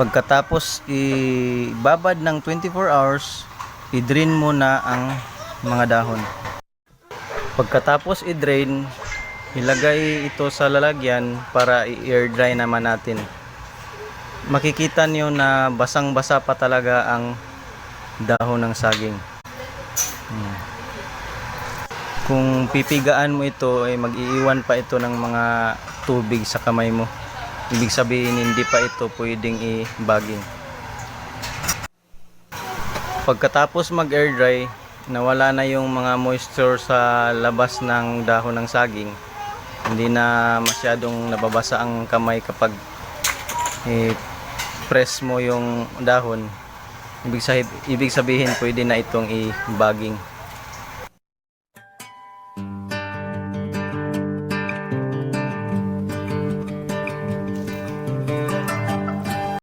Pagkatapos ibabad ng 24 hours, i-drain mo na ang mga dahon. Pagkatapos i-drain, ilagay ito sa lalagyan para i-air dry naman natin. Makikita nyo na basang-basa pa talaga ang dahon ng saging. Kung pipigaan mo ito, ay mag-iiwan pa ito ng mga tubig sa kamay mo. Ibig sabihin, hindi pa ito pwedeng i-bagging. Pagkatapos mag-air dry, nawala na yung mga moisture sa labas ng dahon ng saging. Hindi na masyadong nababasa ang kamay kapag press mo yung dahon. Ibig sabihin, pwede na itong i-bagging.